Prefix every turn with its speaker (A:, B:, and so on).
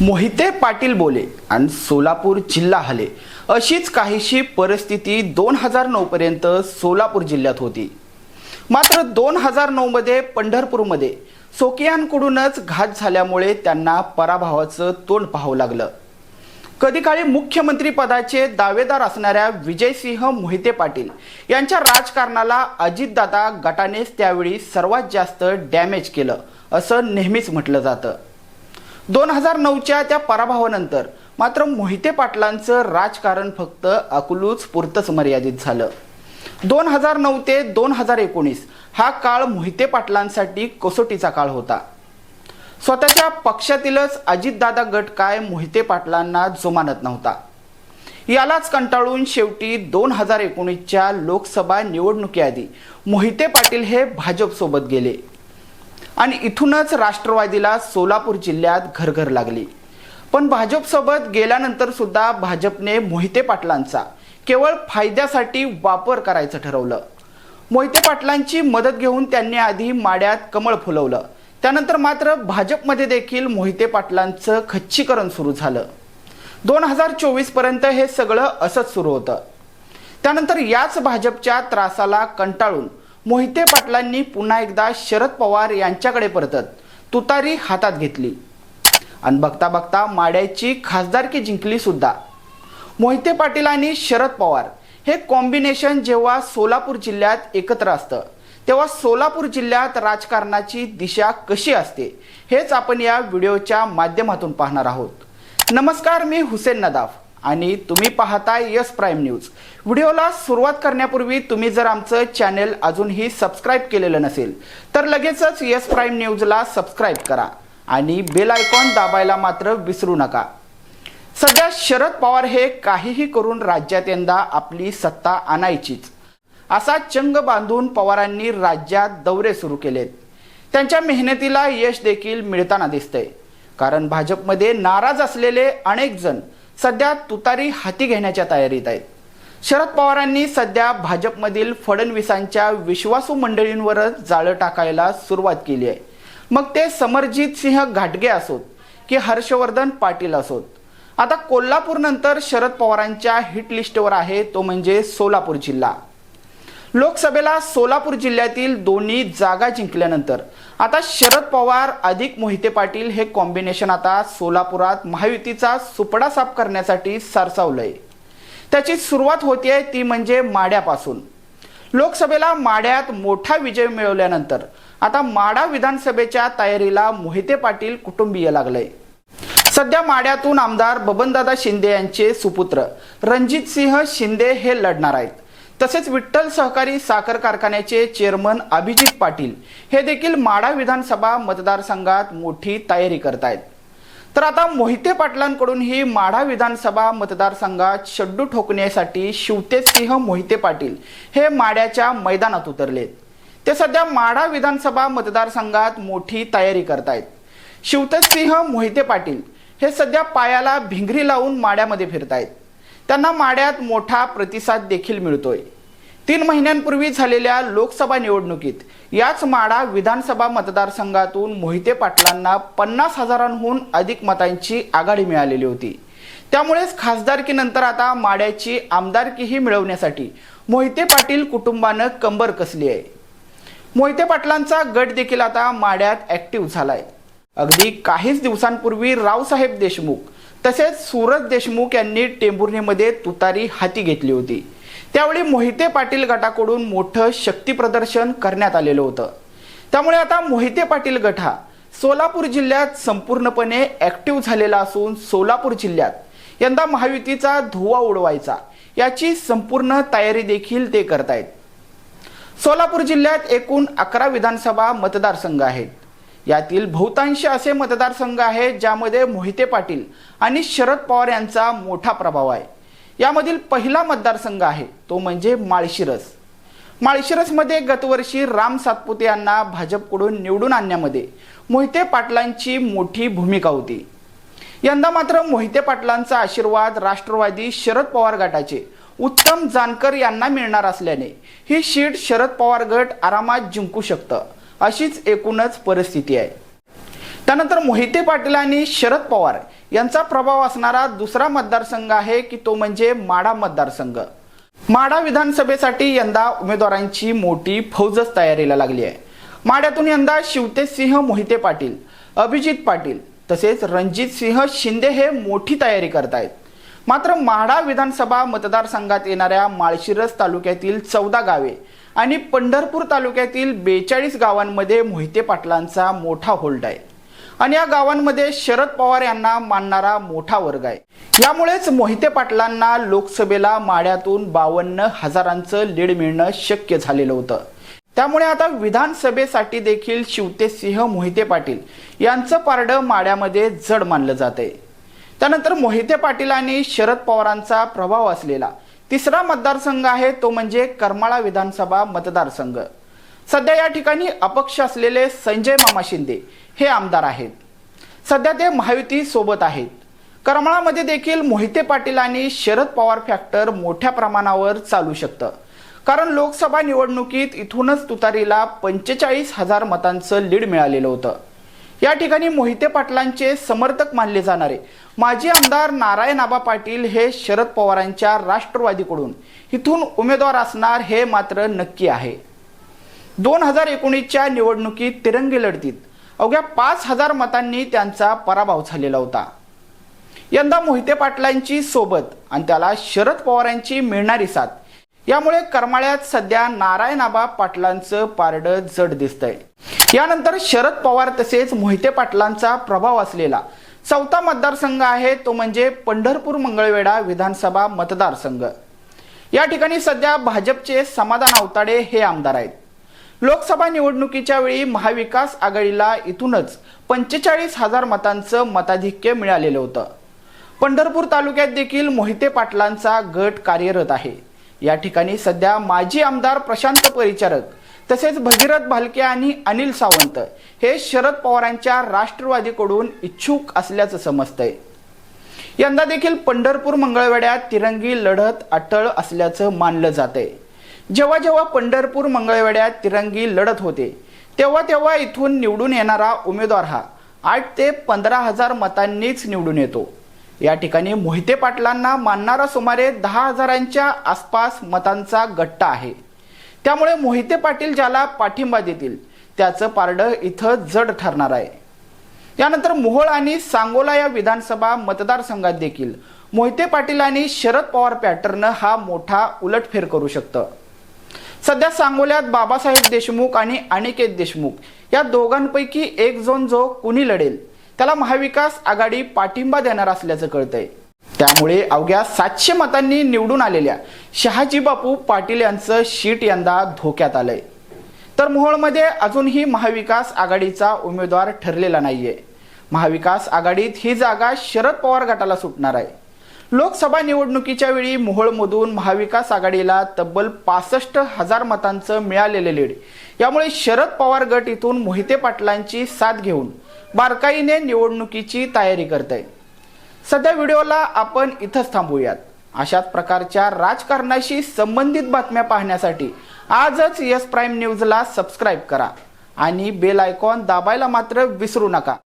A: मोहिते पाटील बोले आणि सोलापूर जिल्हा हले अशीच काहीशी परिस्थिती 2009 पर्यंत सोलापूर जिल्ह्यात होती। मात्र 2009 मध्ये पंढरपूरमध्ये सोकियांकडूनच घात झाल्यामुळे त्यांना पराभवाचं तोंड पाहावं लागलं। कधी काळी मुख्यमंत्री पदाचे दावेदार असणाऱ्या विजयसिंह मोहिते पाटील यांच्या राजकारणाला अजितदादा गटानेच त्यावेळी सर्वात जास्त डॅमेज केलं असं नेहमीच म्हटलं जातं। 2009च्या त्या पराभवानंतर मात्र मोहिते पाटलांचं राजकारण फक्त अकलूज पुरतच मर्यादित झालं। 2009 ते 2019 हा काळ मोहिते पाटलांसाठी कसोटीचा काळ होता। स्वतःच्या पक्षातीलच अजितदादा गट काय मोहिते पाटलांना जुमानत नव्हता। यालाच कंटाळून शेवटी 2019च्या लोकसभा निवडणुकीआधी मोहिते पाटील हे भाजप सोबत गेले आणि इथूनच राष्ट्रवादीला सोलापूर जिल्ह्यात घरघर लागली। पण भाजप सोबत गेल्यानंतर सुद्धा भाजपने मोहिते पाटलांचा केवळ फायद्यासाठी वापर करायचं ठरवलं। मोहिते पाटलांची मदत घेऊन त्यांनी आधी माड्यात कमळ फुलवलं, त्यानंतर मात्र भाजपमध्ये देखील मोहिते पाटलांचं खच्चीकरण सुरू झालं। 2024 पर्यंत हे सगळं असंच सुरू होतं। त्यानंतर याच भाजपच्या त्रासाला कंटाळून मोहिते पाटलांनी पुन्हा एकदा शरद पवार यांच्याकडे परतत तुतारी हातात घेतली आणि बघता बघता माड्याची खासदारकी जिंकली सुद्धा। मोहिते पाटील आणि शरद पवार हे कॉम्बिनेशन जेव्हा सोलापूर जिल्ह्यात एकत्र असतं तेव्हा सोलापूर जिल्ह्यात राजकारणाची दिशा कशी असते हेच आपण या व्हिडिओच्या माध्यमातून पाहणार आहोत। नमस्कार, मी हुसेन नदाफ आणि तुम्ही पाहताय यस प्राईम न्यूज। व्हिडिओला सुरुवात करण्यापूर्वी तुम्ही जर आमचं चॅनल अजूनही सबस्क्राईब केलेलं नसेल तर लगेचच यस प्राईम न्यूजला सबस्क्राईब करा आणि बेल आयकॉन दाबायला मात्र विसरू नका। सध्या शरद पवार हे काहीही करून राज्यात यंदा आपली सत्ता आणायचीच असा चंग बांधून पवारांनी राज्यात दौरे सुरू केलेत। त्यांच्या मेहनतीला यश देखील मिळताना दिसतंय, कारण भाजपमध्ये नाराज असलेले अनेक जण सध्या तुतारी हाती घेण्याच्या तयारीत आहेत। शरद पवारांनी सध्या भाजपमधील फडणवीसांच्या विश्वासू मंडळींवरच जाळं टाकायला सुरुवात केली आहे। मग ते समरजित सिंह घाटगे असोत की हर्षवर्धन पाटील असोत। आता कोल्हापूर नंतर शरद पवारांच्या हिट लिस्टवर आहे तो म्हणजे सोलापूर जिल्हा। लोकसभेला सोलापूर जिल्ह्यातील दोन्ही जागा जिंकल्यानंतर आता शरद पवार अधिक मोहिते पाटील हे कॉम्बिनेशन आता सोलापुरात महायुतीचा सुपडा साफ करण्यासाठी सरसावलंय। त्याची सुरुवात होतीये ती म्हणजे माड्यापासून। लोकसभेला माड्यात मोठा विजय मिळवल्यानंतर आता माडा विधानसभेच्या तयारीला मोहिते पाटील कुटुंबीय लागलंय। सध्या माड्यातून आमदार बबनदादा शिंदे यांचे सुपुत्र रणजित सिंह शिंदे हे लढणार आहेत। तसेच विठ्ठल सहकारी साखर कारखान्याचे चेअरमन अभिजित पाटील हे देखील माडा विधानसभा मतदारसंघात मोठी तयारी करतायत। तर आता मोहिते पाटलांकडून ही माडा विधानसभा मतदारसंघात शड्डू ठोकण्यासाठी शिवतेजसिंह मोहिते पाटील हे माड्याच्या मैदानात उतरलेत। ते सध्या माडा विधानसभा मतदारसंघात मोठी तयारी करतायत। शिवतेजसिंह मोहिते पाटील हे सध्या पायाला भिंगरी लावून माड्यामध्ये फिरतायत। त्यांना माड्यात मोठा प्रतिसाद देखील मिळतोय। 3 महिन्यांपूर्वी झालेल्या लोकसभा निवडणुकीत याच माडा विधानसभा मतदारसंघातून मोहिते पाटलांना 50,000हून अधिक मतांची आघाडी मिळालेली होती। त्यामुळेच खासदारकीनंतर आता माड्याची आमदारकीही मिळवण्यासाठी मोहिते पाटील कुटुंबानं कंबर कसली आहे। मोहिते पाटलांचा गट देखील आता माड्यात ऍक्टिव्ह झालाय। अगदी काहीच दिवसांपूर्वी रावसाहेब देशमुख तसेच सूरज देशमुख यांनी टेंभुर्णीमध्ये तुतारी हाती घेतली होती। त्यावेळी मोहिते पाटील गटाकडून मोठं शक्ती प्रदर्शन करण्यात आलेलं होतं। त्यामुळे आता मोहिते पाटील गट हा सोलापूर जिल्ह्यात संपूर्णपणे ऍक्टिव्ह झालेला असून सोलापूर जिल्ह्यात यंदा महायुतीचा धुव्वा उडवायचा याची संपूर्ण तयारी देखील ते करतायत। सोलापूर जिल्ह्यात एकूण 11 विधानसभा मतदारसंघ आहेत। यातील बहुतांश असे मतदारसंघ आहेत ज्यामध्ये मोहिते पाटील आणि शरद पवार यांचा मोठा प्रभाव आहे। यामधील पहिला मतदारसंघ आहे तो म्हणजे माळशिरस। माळशिरसमध्ये गतवर्षी राम सातपुते यांना भाजपकडून निवडून आणण्यामध्ये मोहिते पाटलांची मोठी भूमिका होती। यंदा मात्र मोहिते पाटलांचा आशीर्वाद राष्ट्रवादी शरद पवार गटाचे उत्तम जानकर यांना मिळणार असल्याने ही शीट शरद पवार गट आरामात जिंकू शकतं अशीच एकूणच परिस्थिती आहे। त्यानंतर मोहिते पाटील आणि शरद पवार यांचा प्रभाव असणारा दुसरा मतदारसंघ आहे की तो म्हणजे माढा मतदारसंघ। माढा विधानसभेसाठी यंदा उमेदवारांची मोठी फौजच तयारीला लागली आहे। माढ्यातून यंदा शिवतेजसिंह मोहिते पाटील, अभिजित पाटील तसेच रणजितसिंह शिंदे हे मोठी तयारी करतायत। मात्र माढा विधानसभा मतदारसंघात येणाऱ्या माळशिरस तालुक्यातील 14 गावे आणि पंढरपूर तालुक्यातील 42 गावांमध्ये मोहिते पाटलांचा मोठा होल्ड आहे आणि या गावांमध्ये शरद पवार यांना मानणारा मोठा वर्ग आहे। यामुळेच मोहिते पाटलांना लोकसभेला माढ्यातून 52,000चं लीड मिळणं शक्य झालेलं होतं। त्यामुळे आता विधानसभेसाठी देखील शिवतेजसिंह मोहिते पाटील यांचं पारडं माढ्यामध्ये जड मानलं जातंय। त्यानंतर मोहिते पाटील आणि शरद पवारांचा प्रभाव असलेला तिसरा मतदारसंघ आहे तो म्हणजे करमाळा विधानसभा मतदारसंघ। सध्या या ठिकाणी अपक्ष असलेले संजय मामा शिंदे हे आमदार आहेत। सध्या ते महायुती सोबत आहेत। करमाळामध्ये देखील मोहिते पाटील आणि शरद पवार फॅक्टर मोठ्या प्रमाणावर चालू शकतं, कारण लोकसभा निवडणुकीत इथूनच तुतारीला 45,000 मतांचं लीड मिळालेलं होतं। या ठिकाणी मोहिते पाटलांचे समर्थक मानले जाणारे माजी आमदार नारायण आबा पाटील हे शरद पवारांच्या राष्ट्रवादीकडून इथून उमेदवार असणार हे मात्र नक्की आहे। 2019च्या निवडणुकीत तिरंगी लढतीत अवघ्या 5,000 मतांनी त्यांचा पराभव झालेला होता। यंदा मोहिते पाटलांची सोबत आणि त्याला शरद पवारांची मिळणारी साथ यामुळे करमाळ्यात सध्या नारायण आबा पाटलांचं पारडं जड दिसतंय। यानंतर शरद पवार तसेच मोहिते पाटलांचा प्रभाव असलेला चौथा मतदारसंघ आहे तो म्हणजे पंढरपूर मंगळवेढा विधानसभा मतदारसंघ। या ठिकाणी सध्या भाजपचे समाधान आवताडे हे आमदार आहेत। लोकसभा निवडणुकीच्या वेळी महाविकास आघाडीला इथूनच 45,000 मतांचं मताधिक्य मिळालेलं होतं। पंढरपूर तालुक्यात देखील मोहिते पाटलांचा गट कार्यरत आहे। या ठिकाणी सध्या माजी आमदार प्रशांत परिचारक तसेच भगीरथ भालके आणि अनिल सावंत हे शरद पवारांच्या राष्ट्रवादीकडून इच्छुक असल्याचं समजतंय। यंदा देखील पंढरपूर मंगळवेढ्यात तिरंगी लढत अटळ असल्याचं मानलं जातंय। जेव्हा जेव्हा पंढरपूर मंगळवेढ्यात तिरंगी लढत होते तेव्हा इथून निवडून येणारा उमेदवार हा 8 ते 15,000 मतांनीच निवडून येतो। या ठिकाणी मोहिते पाटलांना मानणारा सुमारे 10,000च्या आसपास मतांचा गट्टा आहे। त्यामुळे मोहिते पाटील ज्याला पाठिंबा देतील त्याचं पारडं इथं जड ठरणार आहे। यानंतर मोहोळ आणि सांगोला या विधानसभा मतदारसंघात देखील मोहिते पाटील आणि शरद पवार पॅटर्न हा मोठा उलटफेर करू शकतं। सध्या सांगोल्यात बाबासाहेब देशमुख आणि अनिकेत देशमुख या दोघांपैकी एक जण जो कुणी लढेल त्याला महाविकास आघाडी पाठिंबा देणार असल्याचं कळतंय। त्यामुळे अवघ्या 700 मतांनी निवडून आलेल्या शहाजी बापू पाटील यांचं शीट यंदा धोक्यात आलंय। तर मोहोळमध्ये अजूनही महाविकास आघाडीचा उमेदवार ठरलेला नाहीये। महाविकास आघाडीत ही जागा शरद पवार गटाला सुटणार आहे। लोकसभा निवडणुकीच्या वेळी मोहोळमधून महाविकास आघाडीला तब्बल 65,000 मतांचं मिळालेलं लीड यामुळे शरद पवार गट इथून मोहिते पाटलांची साथ घेऊन बारकाईने निवडणुकीची तयारी करतंय। सध्या व्हिडिओला आपण इथंच थांबूयात। अशाच प्रकारच्या राजकारणाशी संबंधित बातम्या पाहण्यासाठी आजच यस प्राईम न्यूजला सबस्क्राईब करा आणि बेल आयकॉन दाबायला मात्र विसरू नका।